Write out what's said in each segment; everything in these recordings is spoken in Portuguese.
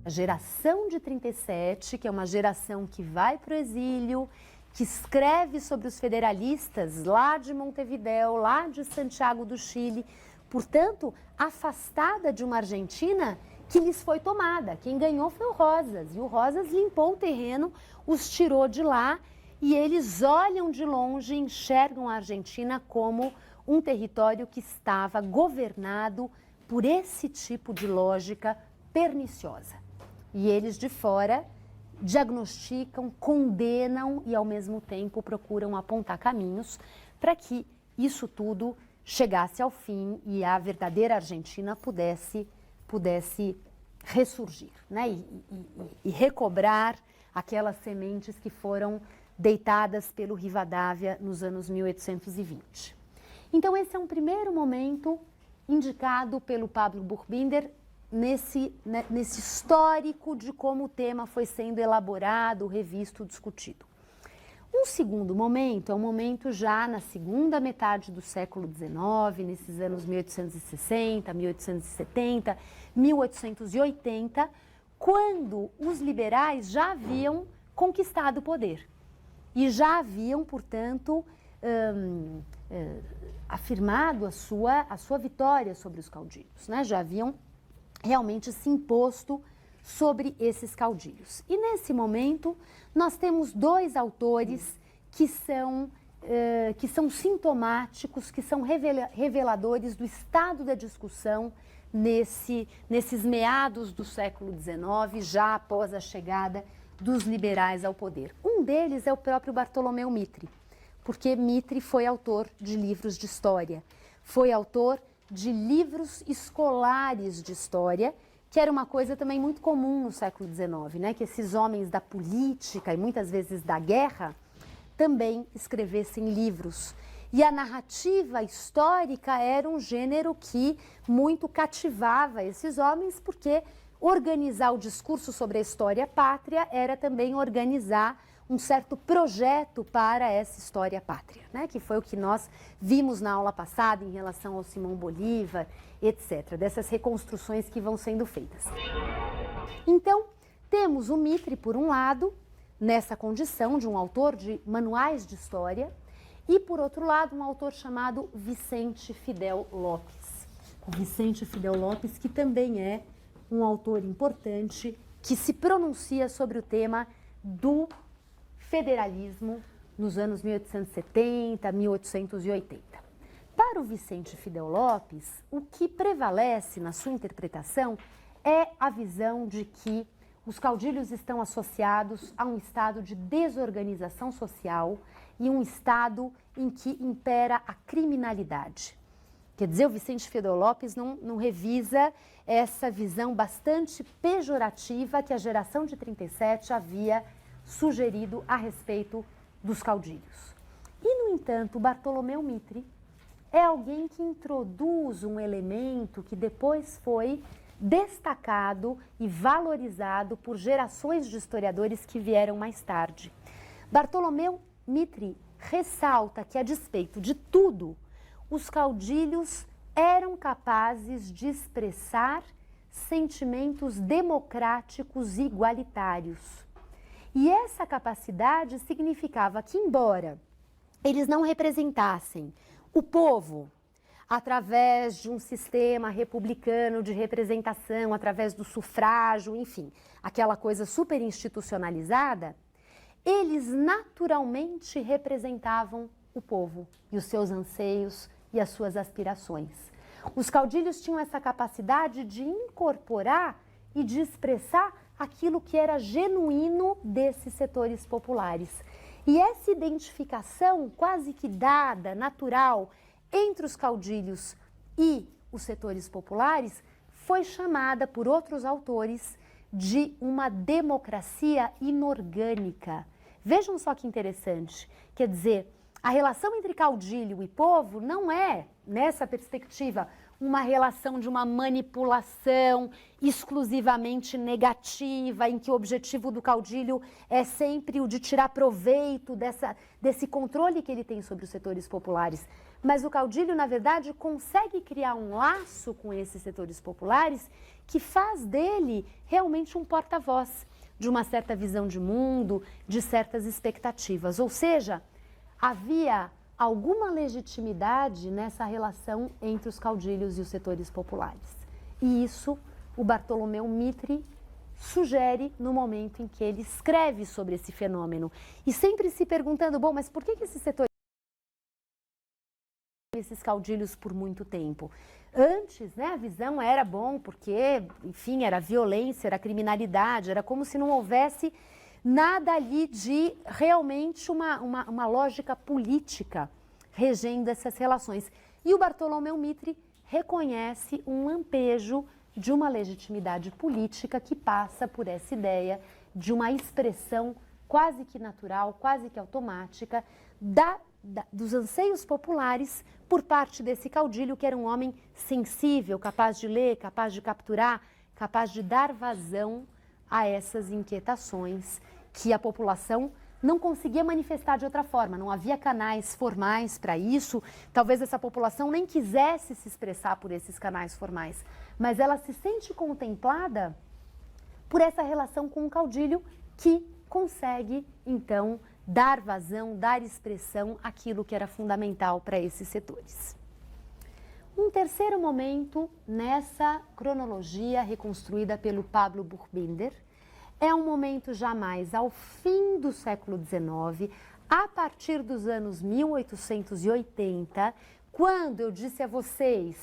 A geração de 37, que é uma geração que vai para o exílio, que escreve sobre os federalistas lá de Montevidéu, lá de Santiago do Chile, portanto, afastada de uma Argentina que lhes foi tomada. Quem ganhou foi o Rosas, e o Rosas limpou o terreno, os tirou de lá, e eles olham de longe e enxergam a Argentina como um território que estava governado por esse tipo de lógica perniciosa. E eles de fora diagnosticam, condenam e ao mesmo tempo procuram apontar caminhos para que isso tudo chegasse ao fim e a verdadeira Argentina pudesse ressurgir, né? E recobrar aquelas sementes que foram deitadas pelo Rivadavia nos anos 1820. Então esse é um primeiro momento indicado pelo Pablo Burbinder nesse histórico de como o tema foi sendo elaborado, revisto, discutido. Um segundo momento é um momento já na segunda metade do século XIX, nesses anos 1860, 1870, 1880, quando os liberais já haviam conquistado o poder e já haviam, portanto, afirmado a sua vitória sobre os caudilhos, né? Já haviam realmente se imposto sobre esses caudilhos. E nesse momento nós temos dois autores que são sintomáticos, que são reveladores do estado da discussão nesses meados do século XIX, já após a chegada dos liberais ao poder. Um deles é o próprio Bartolomeu Mitre, porque Mitre foi autor de livros de história, foi autor de livros escolares de história, que era uma coisa também muito comum no século XIX, né? Que esses homens da política e muitas vezes da guerra também escrevessem livros. E a narrativa histórica era um gênero que muito cativava esses homens, porque organizar o discurso sobre a história pátria era também organizar um certo projeto para essa história pátria, né? Que foi o que nós vimos na aula passada em relação ao Simão Bolívar, etc., dessas reconstruções que vão sendo feitas. Então, temos o Mitre, por um lado, nessa condição de um autor de manuais de história, e, por outro lado, um autor chamado Vicente Fidel Lopes. O Vicente Fidel Lopes, que também é um autor importante, que se pronuncia sobre o tema do federalismo nos anos 1870, 1880. Para o Vicente Fidel Lopes, o que prevalece na sua interpretação é a visão de que os caudilhos estão associados a um estado de desorganização social e um estado em que impera a criminalidade. Quer dizer, o Vicente Fidel Lopes não revisa essa visão bastante pejorativa que a geração de 37 havia sugerido a respeito dos caudilhos. E, no entanto, Bartolomeu Mitre é alguém que introduz um elemento que depois foi destacado e valorizado por gerações de historiadores que vieram mais tarde. Bartolomeu Mitre ressalta que, a despeito de tudo, os caudilhos eram capazes de expressar sentimentos democráticos e igualitários. E essa capacidade significava que, embora eles não representassem o povo através de um sistema republicano de representação, através do sufrágio, enfim, aquela coisa super institucionalizada, eles naturalmente representavam o povo e os seus anseios e as suas aspirações. Os caudilhos tinham essa capacidade de incorporar e de expressar aquilo que era genuíno desses setores populares. E essa identificação quase que dada, natural, entre os caudilhos e os setores populares, foi chamada por outros autores de uma democracia inorgânica. Vejam só que interessante, quer dizer, a relação entre caudilho e povo não é, nessa perspectiva, uma relação de uma manipulação exclusivamente negativa, em que o objetivo do caudilho é sempre o de tirar proveito desse controle que ele tem sobre os setores populares. mas o caudilho, na verdade, consegue criar um laço com esses setores populares que faz dele realmente um porta-voz de uma certa visão de mundo, de certas expectativas. Ou seja, havia alguma legitimidade nessa relação entre os caudilhos e os setores populares. E isso o Bartolomeu Mitre sugere no momento em que ele escreve sobre esse fenômeno. E sempre se perguntando, bom, mas por que esses setores, esses caudilhos por muito tempo? Antes, né, a visão era bom porque, enfim, era violência, era criminalidade, era como se não houvesse nada ali de realmente uma lógica política regendo essas relações. E o Bartolomeu Mitre reconhece um lampejo de uma legitimidade política que passa por essa ideia de uma expressão quase que natural, quase que automática dos anseios populares por parte desse caudilho, que era um homem sensível, capaz de ler, capaz de capturar, capaz de dar vazão a essas inquietações que a população não conseguia manifestar de outra forma, não havia canais formais para isso, talvez essa população nem quisesse se expressar por esses canais formais, mas ela se sente contemplada por essa relação com o caudilho que consegue, então, dar vazão, dar expressão àquilo que era fundamental para esses setores. Um terceiro momento nessa cronologia reconstruída pelo Pablo Burbinder é um momento já mais ao fim do século XIX, a partir dos anos 1880, quando eu disse a vocês,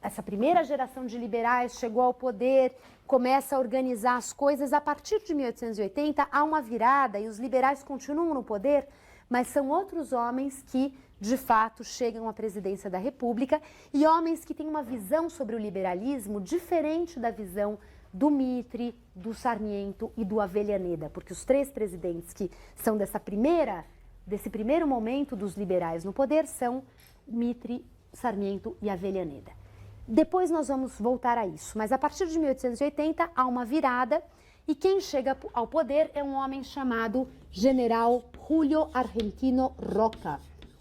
essa primeira geração de liberais chegou ao poder, começa a organizar as coisas. A partir de 1880 há uma virada e os liberais continuam no poder, mas são outros homens que, de fato, chegam à presidência da República e homens que têm uma visão sobre o liberalismo diferente da visão do Mitre, do Sarmiento e do Avellaneda, porque os três presidentes que são desse primeiro momento dos liberais no poder são Mitre, Sarmiento e Avellaneda. Depois nós vamos voltar a isso, mas a partir de 1880 há uma virada e quem chega ao poder é um homem chamado General Julio Argentino Roca,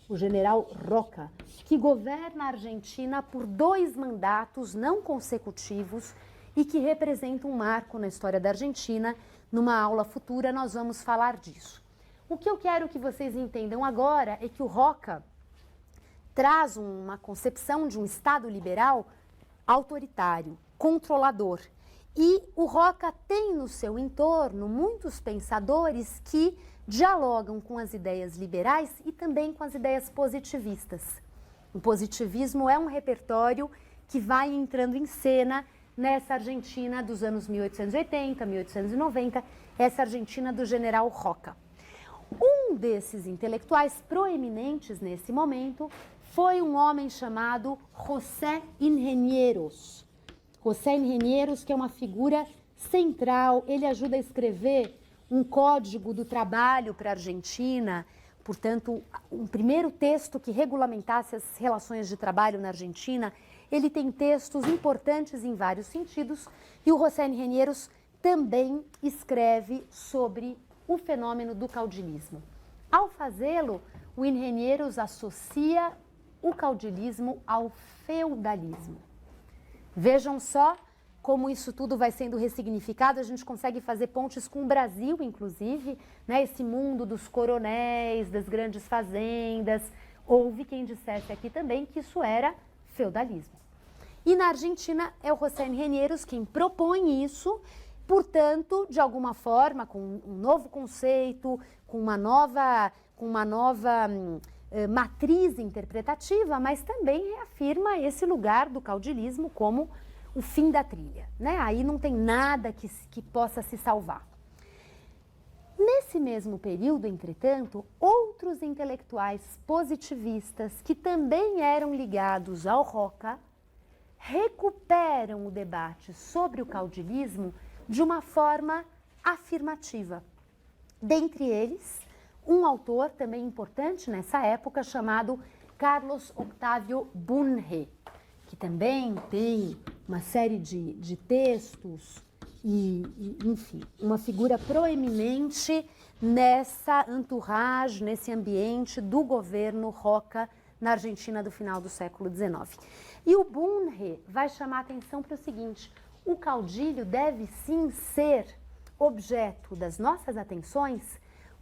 o General Roca, que governa a Argentina por 2 mandatos não consecutivos e que representa um marco na história da Argentina. Numa aula futura nós vamos falar disso. O que eu quero que vocês entendam agora é que o Roca traz uma concepção de um Estado liberal autoritário, controlador. E o Roca tem no seu entorno muitos pensadores que dialogam com as ideias liberais e também com as ideias positivistas. O positivismo é um repertório que vai entrando em cena nessa Argentina dos anos 1880, 1890, essa Argentina do General Roca. Um desses intelectuais proeminentes nesse momento foi um homem chamado José Ingenieros. José Ingenieros, que é uma figura central, ele ajuda a escrever um código do trabalho para a Argentina, portanto, um primeiro texto que regulamentasse as relações de trabalho na Argentina. Ele tem textos importantes em vários sentidos e o José Ingenieros também escreve sobre o fenômeno do caudilismo. Ao fazê-lo, o Ingenieros associa o caudilismo ao feudalismo. Vejam só como isso tudo vai sendo ressignificado, a gente consegue fazer pontes com o Brasil, inclusive, né? Esse mundo dos coronéis, das grandes fazendas. Houve quem dissesse aqui também que isso era feudalismo. E na Argentina é o José Ingenieros quem propõe isso, portanto, de alguma forma, com um novo conceito, com uma nova matriz interpretativa, mas também reafirma esse lugar do caudilismo como o fim da trilha, né? Aí não tem nada que possa se salvar. Nesse mesmo período, entretanto, outros intelectuais positivistas que também eram ligados ao Roca recuperam o debate sobre o caudilismo de uma forma afirmativa. Dentre eles, um autor também importante nessa época chamado Carlos Octavio Bunge, que também tem uma série de textos e, enfim, uma figura proeminente nessa entourage, nesse ambiente do governo Roca na Argentina do final do século XIX. E o Bunge vai chamar a atenção para o seguinte: o caudilho deve sim ser objeto das nossas atenções,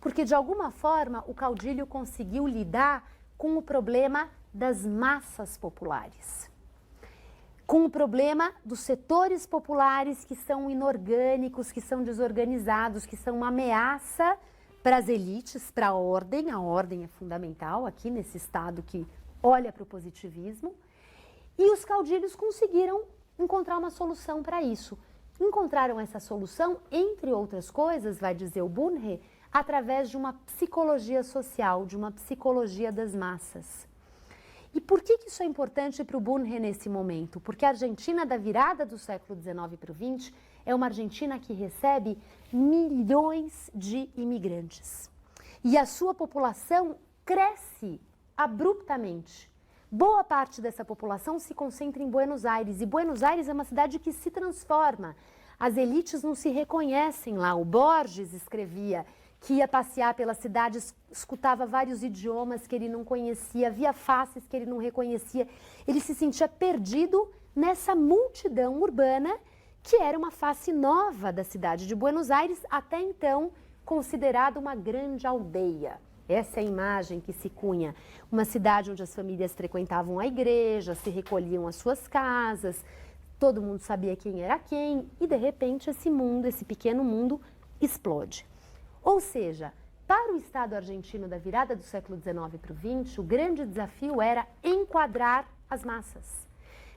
porque de alguma forma o caudilho conseguiu lidar com o problema das massas populares, com o problema dos setores populares que são inorgânicos, que são desorganizados, que são uma ameaça para as elites, para a ordem é fundamental aqui nesse estado que olha para o positivismo, e os caudilhos conseguiram encontrar uma solução para isso. Encontraram essa solução, entre outras coisas, vai dizer o Bunge, através de uma psicologia social, de uma psicologia das massas. E por que isso é importante para o Bunge nesse momento? Porque a Argentina da virada do século XIX para o XX é uma Argentina que recebe milhões de imigrantes. E a sua população cresce abruptamente. Boa parte dessa população se concentra em Buenos Aires, e Buenos Aires é uma cidade que se transforma. As elites não se reconhecem lá. O Borges escrevia que ia passear pela cidade, escutava vários idiomas que ele não conhecia, via faces que ele não reconhecia. Ele se sentia perdido nessa multidão urbana que era uma face nova da cidade de Buenos Aires, até então considerada uma grande aldeia. Essa é a imagem que se cunha. Uma cidade onde as famílias frequentavam a igreja, se recolhiam às suas casas, todo mundo sabia quem era quem, e de repente esse mundo, esse pequeno mundo, explode. Ou seja, para o Estado argentino da virada do século XIX para o XX, o grande desafio era enquadrar as massas,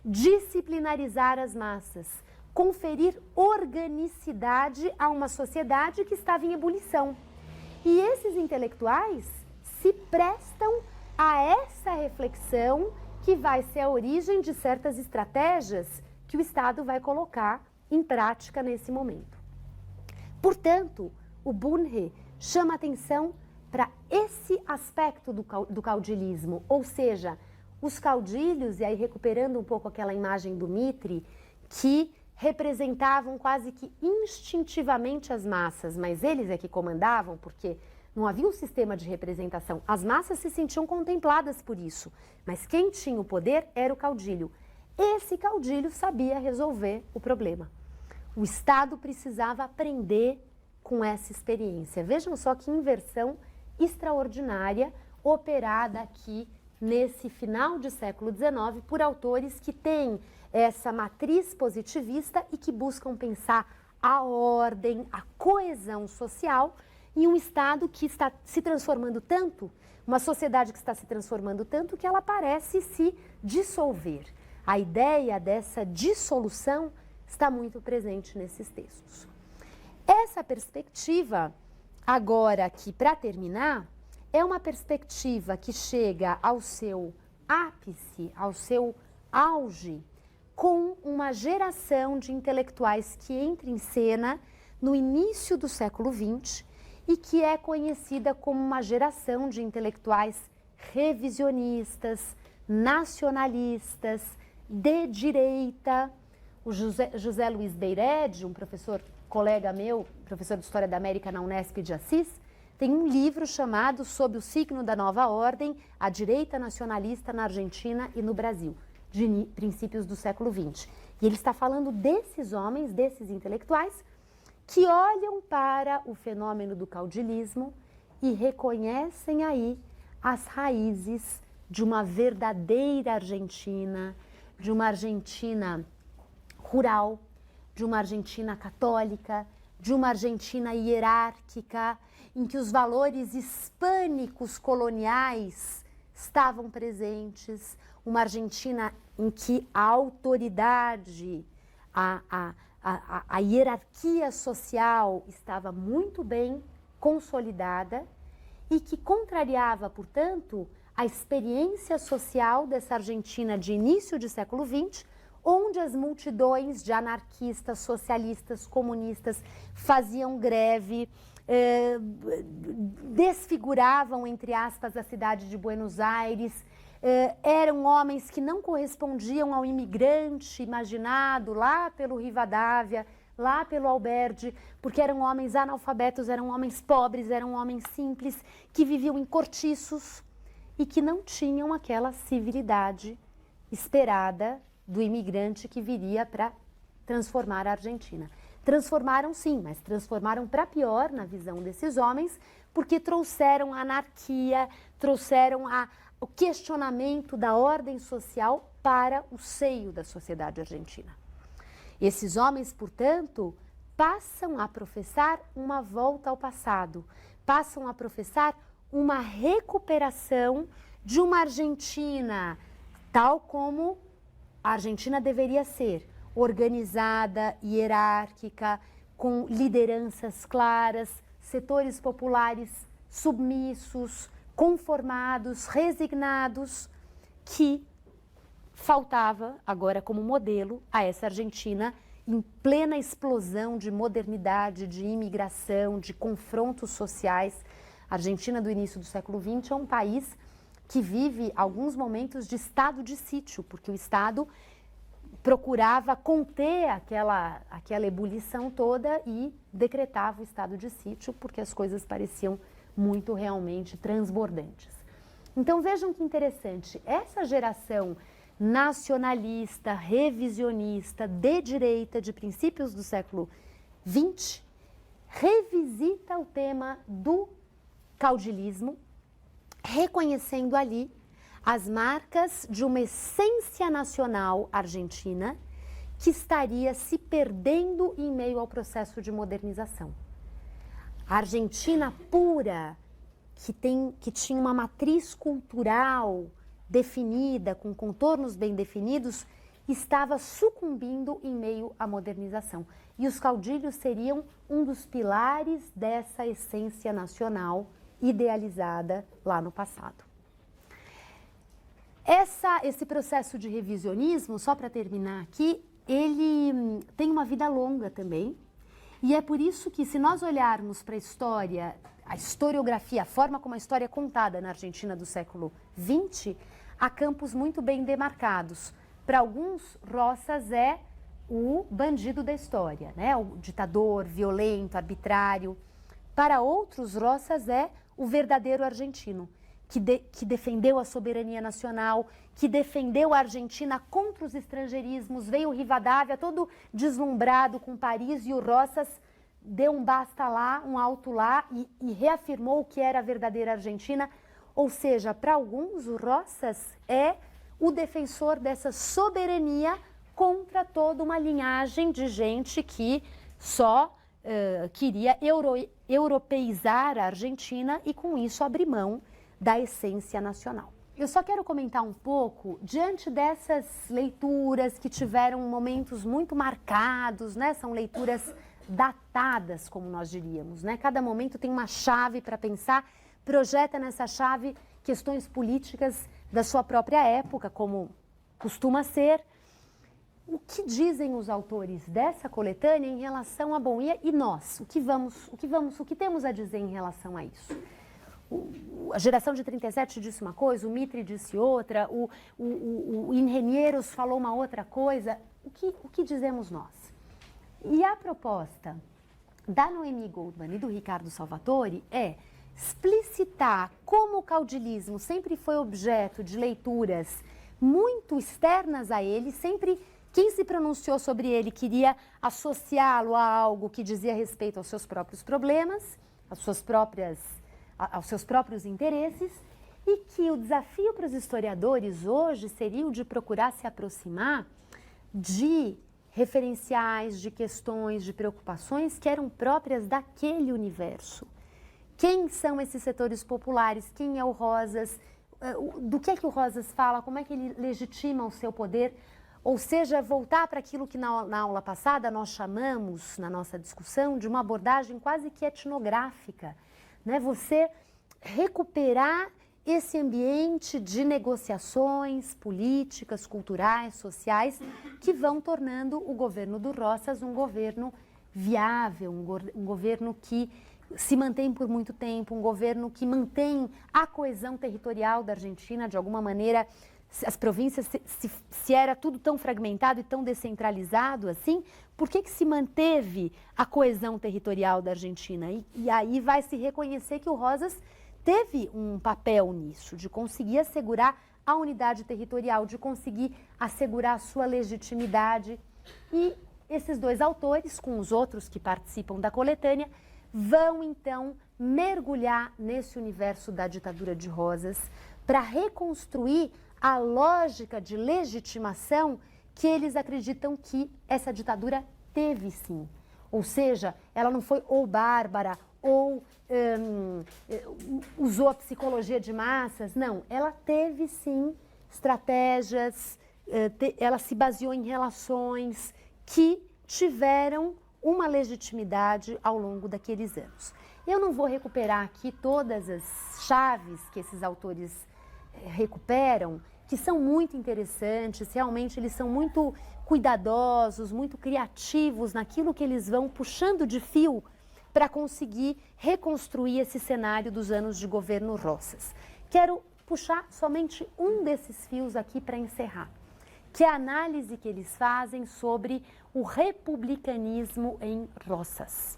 disciplinarizar as massas, conferir organicidade a uma sociedade que estava em ebulição. E esses intelectuais se prestam a essa reflexão que vai ser a origem de certas estratégias que o Estado vai colocar em prática nesse momento. Portanto, o Bunge chama atenção para esse aspecto do caudilismo, ou seja, os caudilhos, e aí recuperando um pouco aquela imagem do Mitre, que representavam quase que instintivamente as massas, mas eles é que comandavam, porque não havia um sistema de representação. As massas se sentiam contempladas por isso, mas quem tinha o poder era o caudilho. Esse caudilho sabia resolver o problema. O Estado precisava aprender com essa experiência. Vejam só que inversão extraordinária operada aqui nesse final de século XIX por autores que têm essa matriz positivista e que buscam pensar a ordem, a coesão social em um Estado que está se transformando tanto, uma sociedade que está se transformando tanto que ela parece se dissolver. A ideia dessa dissolução está muito presente nesses textos. Essa perspectiva, agora aqui para terminar, é uma perspectiva que chega ao seu ápice, ao seu auge, com uma geração de intelectuais que entra em cena no início do século XX e que é conhecida como uma geração de intelectuais revisionistas, nacionalistas, de direita. O José Luiz Beired, um professor, colega meu, professor de História da América na Unesp de Assis, tem um livro chamado Sob o Signo da Nova Ordem, a Direita Nacionalista na Argentina e no Brasil, de princípios do século XX. E ele está falando desses homens, desses intelectuais, que olham para o fenômeno do caudilismo e reconhecem aí as raízes de uma verdadeira Argentina, de uma Argentina rural, de uma Argentina católica, de uma Argentina hierárquica, em que os valores hispânicos coloniais estavam presentes, uma Argentina em que a autoridade, a hierarquia social estava muito bem consolidada e que contrariava, portanto, a experiência social dessa Argentina de início de século XX, onde as multidões de anarquistas, socialistas, comunistas faziam greve, desfiguravam, entre aspas, a cidade de Buenos Aires, eram homens que não correspondiam ao imigrante imaginado lá pelo Rivadavia, lá pelo Alberdi, porque eram homens analfabetos, eram homens pobres, eram homens simples, que viviam em cortiços, e que não tinham aquela civilidade esperada do imigrante que viria para transformar a Argentina. Transformaram sim, mas transformaram para pior na visão desses homens, porque trouxeram a anarquia, trouxeram o questionamento da ordem social para o seio da sociedade argentina. Esses homens, portanto, passam a professar uma volta ao passado, passam a professar uma recuperação de uma Argentina tal como a Argentina deveria ser, organizada, hierárquica, com lideranças claras, setores populares submissos, conformados, resignados, que faltava agora como modelo a essa Argentina em plena explosão de modernidade, de imigração, de confrontos sociais. A Argentina do início do século XX é um país que vive alguns momentos de estado de sítio, porque o Estado procurava conter aquela ebulição toda e decretava o estado de sítio, porque as coisas pareciam muito realmente transbordantes. Então vejam que interessante, essa geração nacionalista, revisionista, de direita, de princípios do século XX, revisita o tema do caudilismo, reconhecendo ali as marcas de uma essência nacional argentina que estaria se perdendo em meio ao processo de modernização. A Argentina pura, que tinha uma matriz cultural definida, com contornos bem definidos, estava sucumbindo em meio à modernização. E os caudilhos seriam um dos pilares dessa essência nacional idealizada lá no passado. Esse processo de revisionismo, só para terminar aqui, ele tem uma vida longa também, e é por isso que, se nós olharmos para a história, a historiografia, a forma como a história é contada na Argentina do século XX, há campos muito bem demarcados. Para alguns, Rosas é o bandido da história, né? O ditador, violento, arbitrário. Para outros, Rosas é o verdadeiro argentino, que defendeu a soberania nacional, que defendeu a Argentina contra os estrangeirismos. Veio o Rivadavia todo deslumbrado com Paris e o Rosas deu um basta lá, um alto lá e reafirmou o que era a verdadeira Argentina. Ou seja, para alguns o Rosas é o defensor dessa soberania contra toda uma linhagem de gente que só queria europeizar a Argentina e com isso abrir mão da essência nacional. Eu só quero comentar um pouco, diante dessas leituras que tiveram momentos muito marcados, né? São leituras datadas, como nós diríamos, né? Cada momento tem uma chave para pensar, projeta nessa chave questões políticas da sua própria época, como costuma ser. O que dizem os autores dessa coletânea em relação a, bom, e nós? O que temos a dizer em relação a isso? A geração de 37 disse uma coisa, o Mitre disse outra, o Ingenieros falou uma outra coisa. O que dizemos nós? E a proposta da Noemi Goldman e do Ricardo Salvatore é explicitar como o caudilismo sempre foi objeto de leituras muito externas a ele, sempre quem se pronunciou sobre ele queria associá-lo a algo que dizia respeito aos seus próprios problemas, aos seus próprios interesses, e que o desafio para os historiadores hoje seria o de procurar se aproximar de referenciais, de questões, de preocupações que eram próprias daquele universo. Quem são esses setores populares? Quem é o Rosas? Do que é que o Rosas fala? Como é que ele legitima o seu poder? Ou seja, voltar para aquilo que na aula passada nós chamamos, na nossa discussão, de uma abordagem quase que etnográfica, né? Você recuperar esse ambiente de negociações políticas, culturais, sociais, que vão tornando o governo do Rosas um governo viável, um governo que se mantém por muito tempo, um governo que mantém a coesão territorial da Argentina. De alguma maneira, as províncias, se era tudo tão fragmentado e tão descentralizado assim, por que se manteve a coesão territorial da Argentina? E aí vai se reconhecer que o Rosas teve um papel nisso, de conseguir assegurar a unidade territorial, de conseguir assegurar a sua legitimidade. E esses dois autores, com os outros que participam da coletânea, vão então mergulhar nesse universo da ditadura de Rosas para reconstruir a lógica de legitimação que eles acreditam que essa ditadura teve sim. Ou seja, ela não foi ou bárbara ou usou a psicologia de massas, não. Ela teve sim estratégias, ela se baseou em relações que tiveram uma legitimidade ao longo daqueles anos. Eu não vou recuperar aqui todas as chaves que esses autores recuperam, que são muito interessantes, realmente eles são muito cuidadosos, muito criativos naquilo que eles vão puxando de fio para conseguir reconstruir esse cenário dos anos de governo Rosas. Quero puxar somente um desses fios aqui para encerrar, que é a análise que eles fazem sobre o republicanismo em Rosas.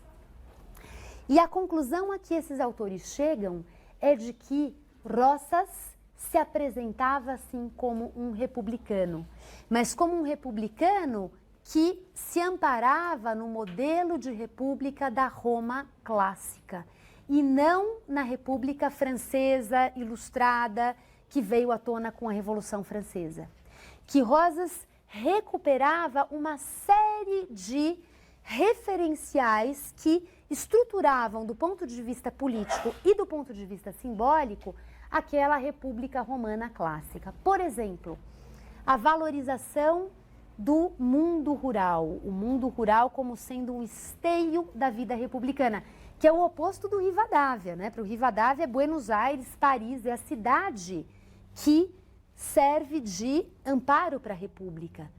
E a conclusão a que esses autores chegam é de que Rosas se apresentava assim como um republicano, mas como um republicano que se amparava no modelo de república da Roma clássica e não na República Francesa ilustrada que veio à tona com a Revolução Francesa. Que Rosas recuperava uma série de referenciais que estruturavam do ponto de vista político e do ponto de vista simbólico aquela República Romana clássica. Por exemplo, a valorização do mundo rural, o mundo rural como sendo um esteio da vida republicana, que é o oposto do Rivadavia, né? Para o Rivadavia, Buenos Aires, Paris é a cidade que serve de amparo para a República.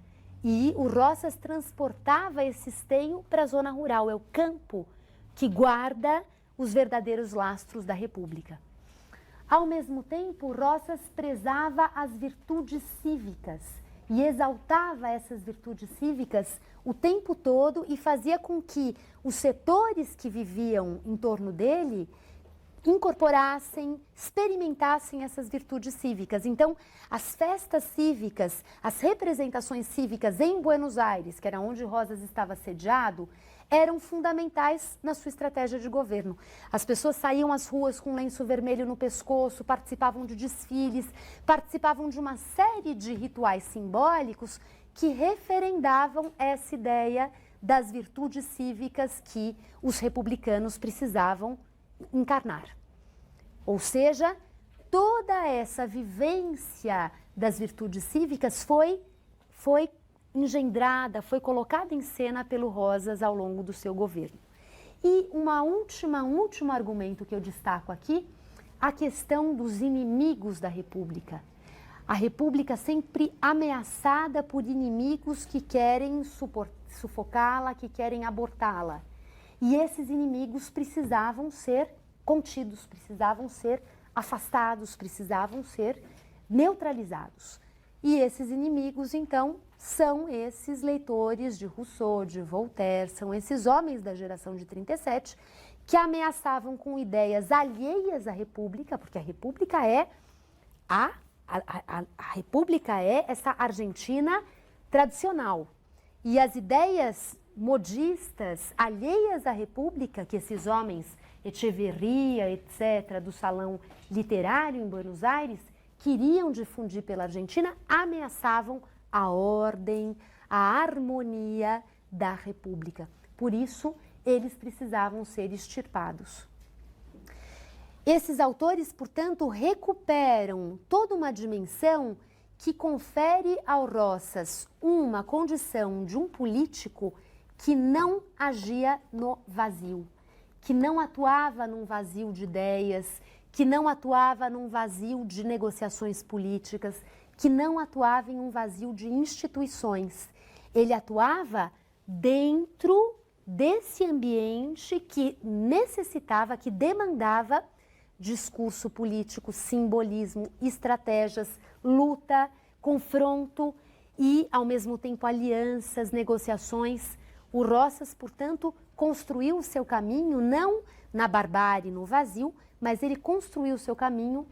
E o Rosas transportava esse esteio para a zona rural, é o campo que guarda os verdadeiros lastros da República. Ao mesmo tempo, Rosas prezava as virtudes cívicas e exaltava essas virtudes cívicas o tempo todo e fazia com que os setores que viviam em torno dele incorporassem, experimentassem essas virtudes cívicas. Então, as festas cívicas, as representações cívicas em Buenos Aires, que era onde Rosas estava sediado, eram fundamentais na sua estratégia de governo. As pessoas saíam às ruas com lenço vermelho no pescoço, participavam de desfiles, participavam de uma série de rituais simbólicos que referendavam essa ideia das virtudes cívicas que os republicanos precisavam encarnar. Ou seja, toda essa vivência das virtudes cívicas foi engendrada, foi colocada em cena pelo Rosas ao longo do seu governo. E um último argumento que eu destaco aqui, a questão dos inimigos da República. A República sempre ameaçada por inimigos que querem sufocá-la, que querem abortá-la. E esses inimigos precisavam ser contidos, precisavam ser afastados, precisavam ser neutralizados. E esses inimigos, então, são esses leitores de Rousseau, de Voltaire, são esses homens da geração de 37 que ameaçavam com ideias alheias à República, porque a República é a República é essa Argentina tradicional. E as ideias modistas alheias à República, que esses homens, Echeverría, etc., do salão literário em Buenos Aires, queriam difundir pela Argentina, ameaçavam a ordem, a harmonia da República. Por isso, eles precisavam ser extirpados. Esses autores, portanto, recuperam toda uma dimensão que confere ao Rosas uma condição de um político que não agia no vazio, que não atuava num vazio de ideias, que não atuava num vazio de negociações políticas, que não atuava em um vazio de instituições. Ele atuava dentro desse ambiente que necessitava, que demandava discurso político, simbolismo, estratégias, luta, confronto e, ao mesmo tempo, alianças, negociações. O Rosas, portanto, construiu o seu caminho não na barbárie, no vazio, mas ele construiu o seu caminho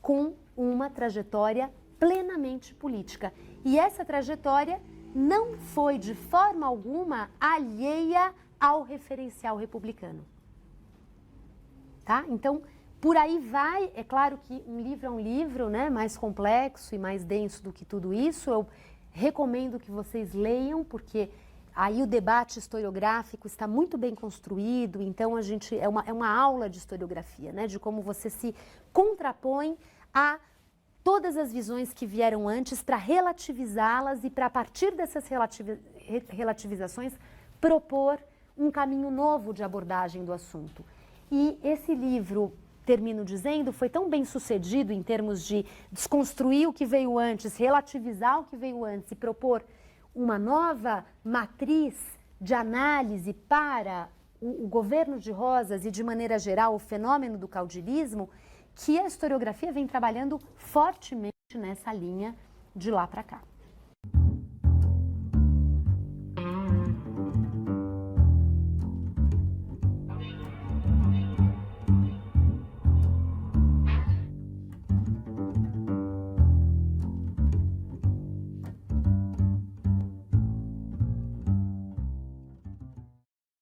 com uma trajetória plenamente política. E essa trajetória não foi de forma alguma alheia ao referencial republicano. Tá? Então, por aí vai. É claro que um livro é um livro, né, mais complexo e mais denso do que tudo isso. Eu recomendo que vocês leiam, porque aí o debate historiográfico está muito bem construído. Então, a gente é uma aula de historiografia, né, de como você se contrapõe a todas as visões que vieram antes para relativizá-las e para, a partir dessas relativizações, propor um caminho novo de abordagem do assunto. E esse livro, termino dizendo, foi tão bem sucedido em termos de desconstruir o que veio antes, relativizar o que veio antes e propor uma nova matriz de análise para o governo de Rosas e, de maneira geral, o fenômeno do caudilismo, que a historiografia vem trabalhando fortemente nessa linha de lá para cá.